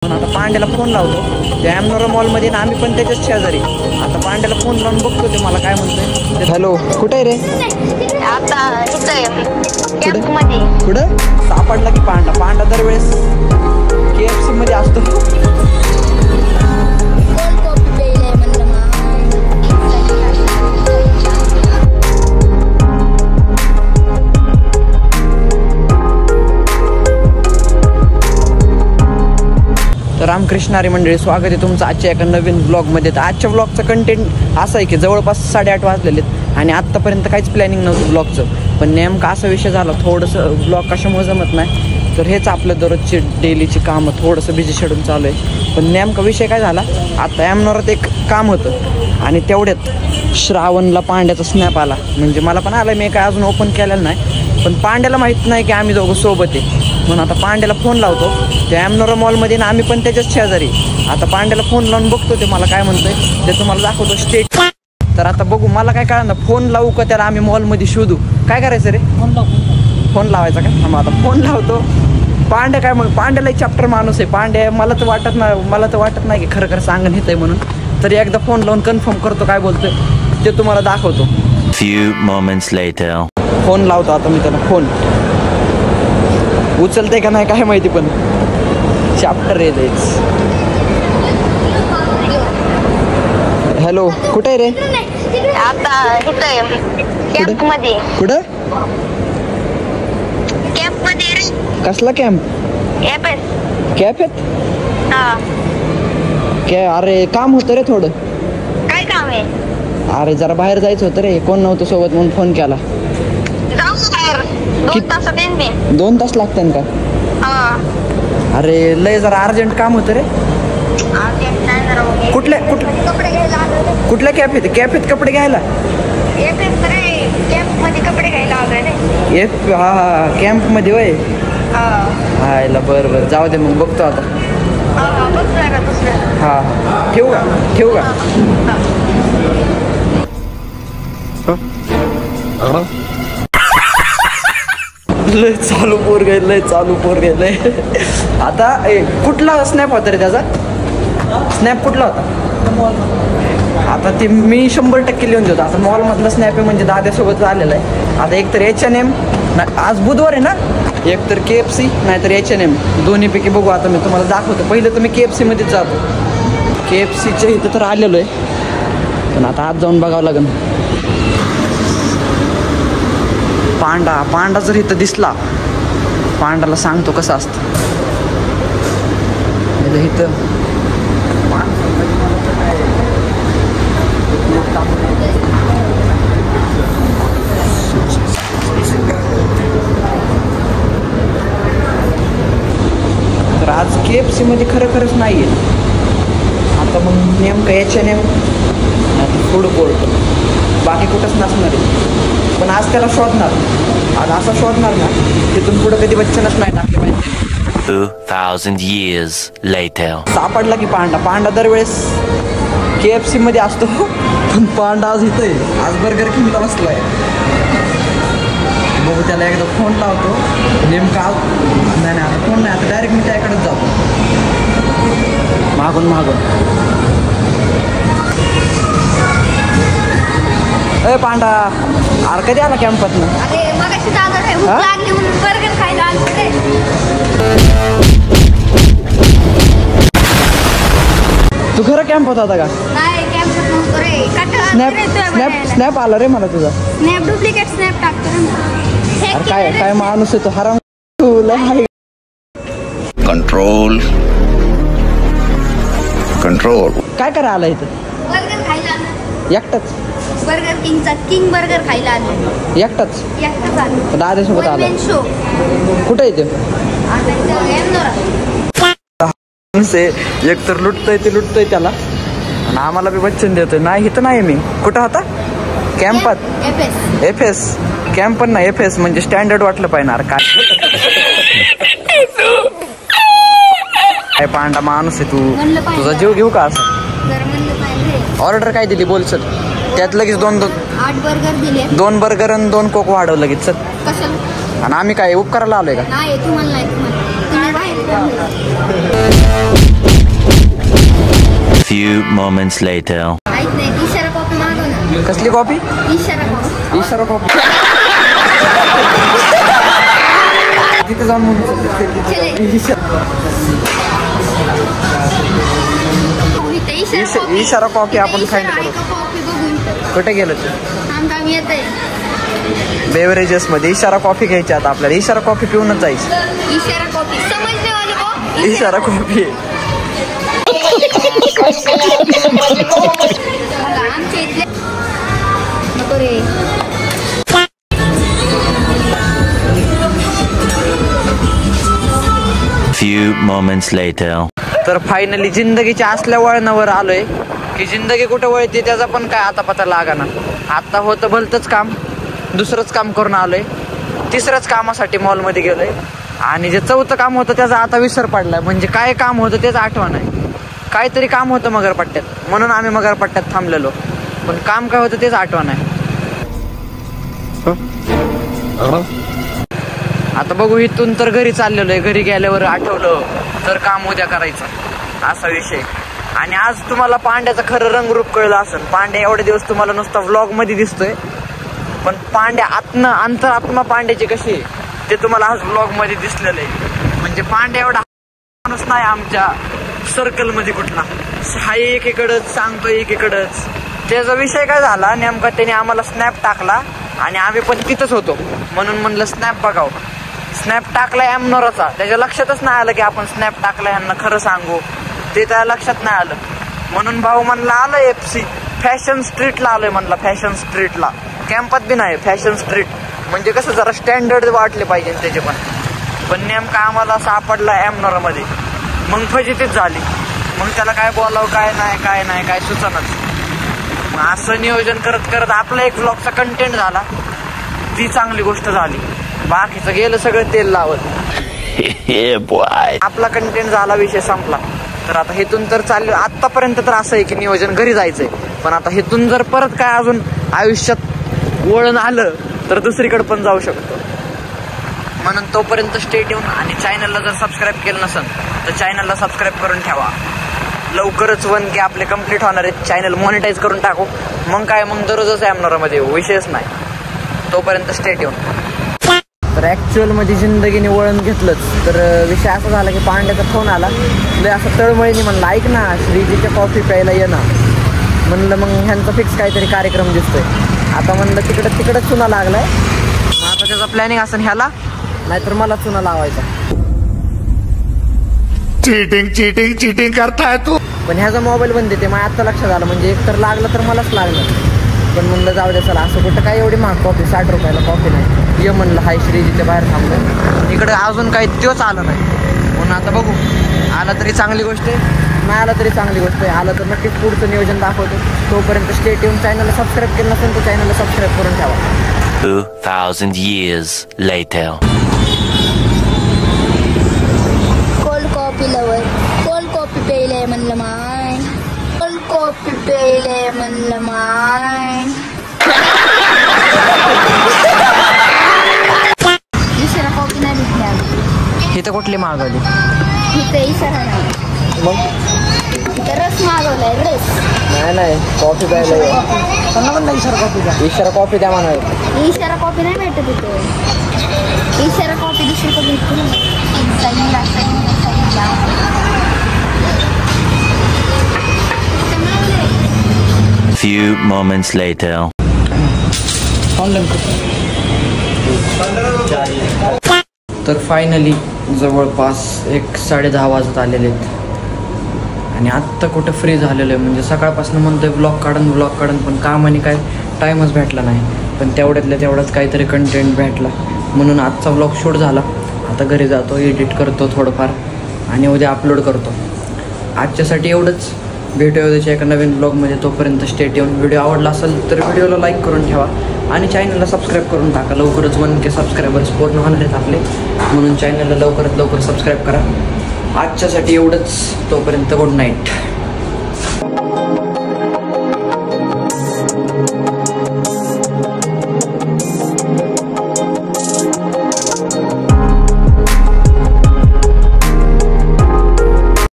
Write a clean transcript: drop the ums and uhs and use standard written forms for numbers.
आता पांड्याला फोन लावतो. त्या ॲमनोरा मॉलमध्ये ना आम्ही पण त्याच्याच शेजारी. आता पांड्याला फोन लावून बघतो ते मला काय म्हणतोय. हॅलो, कुठे आहे रे? आता कॅम्पमध्ये. कुठं सापडला की पांडा? पांडा दरवेळेस KFC मध्ये असतो. तर रामकृष्ण हरी मंडळी, स्वागत आहे तुमचं आजच्या एका नवीन ब्लॉगमध्ये. तर आजच्या ब्लॉगचं कंटेंट असं आहे की जवळपास 8:30 वाजलेले आहेत आणि आत्तापर्यंत काहीच प्लॅनिंग नव्हतं ब्लॉगचं. पण नेमका असा विषय झाला, थोडंसं ब्लॉग कशामुळे जमत नाही तर हेच आपलं दररोजची डेलीची कामं, थोडंसं बिझी शेड्यूल चालू आहे. पण नेमका विषय काय झाला, आता ॲमनोरात एक काम होतं आणि तेवढ्यात श्रावणला पांड्याचा स्नॅप आला. म्हणजे मला पण आला, मी काय अजून ओपन केलेलं नाही. पण पांड्याला माहीत नाही की आम्ही दोघं सोबत आहे. म्हणून आता पांड्याला फोन लावतो. त्या ॲमनोरा मॉलमध्ये ना आम्ही पण त्याच्याच शेजारी. आता पांड्याला फोन लावून बघतो ते मला काय म्हणतोय, ते तुम्हाला दाखवतो स्टेट. तर आता बघू, मला काय कळणार, फोन लावू का त्याला आम्ही मॉलमध्ये शोधू? काय करायचं रे? फोन लावायचा का? मग आता फोन लावतो. पांड्या काय, मग पांड्याला चॅप्टर माणूस आहे पांड्या. मला तर वाटत नाही की खरं सांगून येत आहे म्हणून. तरी एकदा फोन लावून कन्फर्म करतो काय बोलतोय ते तुम्हाला दाखवतो. Few moments later. फोन लावतो आता मी त्याला. फोन उचलते का नाही काय माहिती, पण चॅप्टर आहे तेच. हॅलो, कुठे आहे रे? आता कॅम्पमध्ये. कुठं? कॅम्पमध्ये रे. कसला कॅम्प? कॅफेत? हा. अरे काम होतं रे थोडं. काय काम आहे? अरे जरा बाहेर जायचं होतं रे, कोण नव्हतं सोबत म्हणून फोन केला. जाऊ बाहेर. 2 तासात येईन मी. 2 तास लागतात का? हा. अरे लय जरा अर्जंट काम होतं रे. कुठल्या कपडे घ्यायला आलो. कुठल्या कॅफेत कपडे घ्यायला? कॅम्पमध्ये कपडे घ्यायला आलोय रे. हा कॅम्पमध्ये होय. हायला बरं जाऊ दे, मग बघतो आता. हा ठेवू का? लय चालू पोर गेलंय. आता कुठला स्नॅप होता रे त्याचा? स्नॅप कुठला होता? आता ते मी 100% लिहून देतो. आता मॉलमधला स्नॅप आहे म्हणजे दाद्यासोबत आलेला आहे. आता एकतर H&M, आज बुधवार आहे ना, एकतर KFC नाहीतर H&M, दोन्हीपैकी बघू. आता मी तुम्हाला दाखवतो. पहिलं तर मी KFC मध्येच जातो. KFCच्या इथं तर आलेलो आहे, पण आता आज जाऊन बघावं लागेल. पांडा जर इथं दिसला, पांडाला सांगतो कसं असतं इथं. तर आज KFC मध्ये खरंच नाही आहे. आता मग नेमकं H&M फूड कोर्ट, बाकी कुठंच नसणार आहे. पण आज त्याला शोधणार, आज असा शोधणार ना तिथून पुढं कधी बच्चनच नाही टाकले पाहिजे. 2000 years later. सापडला की पांडा दरवेळेस KFC मध्ये असतो, पण पांडा आज इथं आहे. आज बर्गर किंगला बसलाय. बघू, त्याला एकदा फोन लावतो. नेमका नाही आता फोन नाही, आता डायरेक्ट मी त्याकडेच जातो मागून. ए पांडा, अरे कधी आला कॅम्पातनं? अरे मगाशी दादा भूक लागली म्हणून बर्गर खायला आलो रे. तू खरं कॅम्पात होता का? नाही, कॅम्पात नव्हतो रे. स्नॅप आला रे मला तुझा. स्नॅप डुप्लिकेट स्नॅप टाकतो रे. अरे काय माणूस आहे तो, हराम. कंट्रोल काय करा आला इथं? बर्गर खायला आलो. एकटाच? बर्गर किंगचा किंग बर्गर खायला आलो. एकटाच आलो. दाद्यासोबत आला. कुठं येते? एक तर लुटतोय त्याला आणि आम्हाला बी बच्चन देतोय. नाही इथं नाही मी. कुठं होता? कॅम्पात? FS कॅम्प पण नाही, FS म्हणजे स्टँडर्ड वाटलं पाहिजे. काय पांडा माणूस आहे तू, तुझा जीव घेऊ का असं? ऑर्डर काय दिली बोल सर? त्यात लगेच 8 बर्गर दिले. 2 बर्गर आणि 2 कोक वाढव लगेच सर. कशाला? आणि आम्ही काय उपकाराला आलोय का? नाही, तुम्हाला नाही. few moments later. ऐक नाही इशारा कॉपी मागव ना. कसली कॉपी? इशारा कॉपी. इशारा कॉपी तिथे जाऊन इशारा कॉपी आपण फाईंड करू. कॉपी बघून कुठे गेलो ते? थांब थांब येतंय. बेवरेजेस मध्ये इशारा कॉफी घ्यायची. आता आपल्याला इशारा कॉफी पिऊनच जायची. इशारा कॉपी समजले वाले को. इशारा कॉफी आमच्या इथले नको रे. Few moments later. तर फायनली जिंदगीच्या असल्या वळणावर आलोय की जिंदगी कुठं वळते त्याचा पण काय आता पता लागाना. आता होतं भलतंच काम, दुसरंच काम करून आलोय, तिसऱ्याच कामासाठी मॉलमध्ये गेलोय आणि जे चौथं काम होतं त्याचा आता विसर पडलाय. म्हणजे काय काम होतं तेच आठवण आहे. काहीतरी काम होतं मगरपट्ट्यात म्हणून आम्ही मगरपट्ट्यात थांबलेलो, पण काम काय होतं तेच आठवण आहे. आता बघू इथून तर घरी चाललेलो आहे. घरी गेल्यावर आठवलं तर काम उद्या करायचं असा विषय. आणि आज तुम्हाला पांड्याचं खरं रंगरूप कळलं असेल. पांड्या एवढे दिवस तुम्हाला नुसता व्लॉग मध्ये दिसतोय, पण पांड्या अंतरात्मा पांड्याची कशी ते तुम्हाला आज व्लॉग मध्ये दिसलेलं आहे. म्हणजे पांड्या एवढा माणूस नाही आमच्या सर्कल मध्ये कुठला. हा एकीकडच सांगतोय एकीकडच. त्याचा विषय काय झाला नेमका, त्याने आम्हाला स्नॅप टाकला आणि आम्ही पण तिथंच होतो म्हणून म्हणलं स्नॅप बघावं. स्नॅप टाकला एमनोराचा. त्याच्या लक्षातच नाही आलं की आपण स्नॅप टाकला ह्यांना खरं सांगू, ते त्या लक्षात नाही आलं. म्हणून भाऊ म्हणला आलं FC फॅशन स्ट्रीटला आलोय म्हणला. फॅशन स्ट्रीटला कॅम्पात बी नाही, फॅशन स्ट्रीट म्हणजे कसं जरा स्टँडर्ड वाटले पाहिजे त्याचे पण नेमका आम्हाला सापडला एमनोरामध्ये. मग फजितीच झाली. मग त्याला काय बोलावं काय नाही काय सुचनाच. मग असं नियोजन करत करत आपला एक व्लॉगचा कंटेंट झाला, ती चांगली गोष्ट झाली. बाकीचं गेलं सगळं तेल लावत. आपला कंटेंट झाला, विषय संपला. तर आता हेतून तर चाललं आतापर्यंत तर असं आहे की नियोजन घरी जायचंय, पण आता हेतून जर परत काय अजून आयुष्यात वळण आलं तर दुसरीकडे पण जाऊ शकतो. म्हणून तोपर्यंत स्टे ट्यून. आणि चॅनलला जर सबस्क्राईब केलं नसेल तर चॅनलला सबस्क्राईब करून ठेवा. लवकरच 1K आपले कंप्लीट होणार आहेत. चॅनल मॉनिटाईज करून टाकू. मग काय मग दररोजच एमनोरामध्ये विषयच नाही. तोपर्यंत स्टे ट्यून. तर ॲक्च्युअलमध्ये जिंदगीने वळण घेतलंच. तर विषय असा झाला की पांड्याचा फोन आला. लय असं तळमळीने म्हणलं ऐक ना श्रीजीच्या कॉफी प्यायला ये ना. म्हणलं मग ह्यांचा फिक्स काहीतरी कार्यक्रम दिसतोय. आता म्हणलं तिकडं चुना लागलाय. मग आता त्याचा प्लॅनिंग असं ह्याला नाहीतर मला चुना लावायचा. चीटिंग करताय तू. पण ह्याचा मोबाईल बंद येते. मग आता लक्षात आलं म्हणजे एक तर लागलं तर मलाच लागलं. पण म्हणलं जाऊ दे चला, असं कुठं काय एवढी महाग कॉफी 60 रुपयाला कॉफी नाही. ये म्हणलं हाय श्रीजीच्या बाहेर थांबलं. इकडे अजून काही त्योच आलं नाही. म्हणून आता बघू, आला तरी चांगली गोष्ट आहे, नाही आला तरी चांगली गोष्ट आहे. आलं तर नक्कीच पुढचं नियोजन दाखवतो. तोपर्यंत स्टे ट्यून. चॅनलला सबस्क्राईब केलं नसेल तर चॅनलला सबस्क्राईब करून ठेवा. 2000 years later. Cold coffee lover. Cold coffee प्यायलंय म्हणलं माय. कोल्ड कॉफी प्यायलंय म्हणलं माय. इशारा कॉफी नाही भेटली. इथं कुठली मागवली? इथे इशारा नाही. मग इथं रस मागवलाय. रस नाही कॉफी प्यायला इशारा कॉफी द्या म्हणाले. इशारा कॉफी नाही भेटत इथे. इशारा कॉफी दुसरीकडे भेटते. Few moments later. तर फायनली जवळपास 1:10 वाजत आलेले आहेत आणि आत्ता कुठं फ्री झालेलं आहे. म्हणजे सकाळपासून म्हणतोय ब्लॉग काढून पण कामाने काय टाईमच भेटला नाही. पण तेवढ्यातल्या तेवढाच काहीतरी कंटेंट भेटला म्हणून आजचा ब्लॉग शूट झाला. आता घरी जातो, एडिट करतो थोडंफार आणि उद्या अपलोड करतो. आजच्यासाठी एवढंच. भेटूया उद्याच्या एका नवीन ब्लॉगमध्ये. तोपर्यंत स्टे ट्यून. व्हिडिओ आवडला असेल तर व्हिडिओला लाईक करून ठेवा आणि चॅनलला सबस्क्राईब करून टाका. लवकरच 1K सबस्क्रायबर्स पूर्ण होणार आहेत आपले, म्हणून चॅनलला लवकरात लवकर सबस्क्राईब करा. आजच्यासाठी एवढंच. तोपर्यंत गुड नाईट.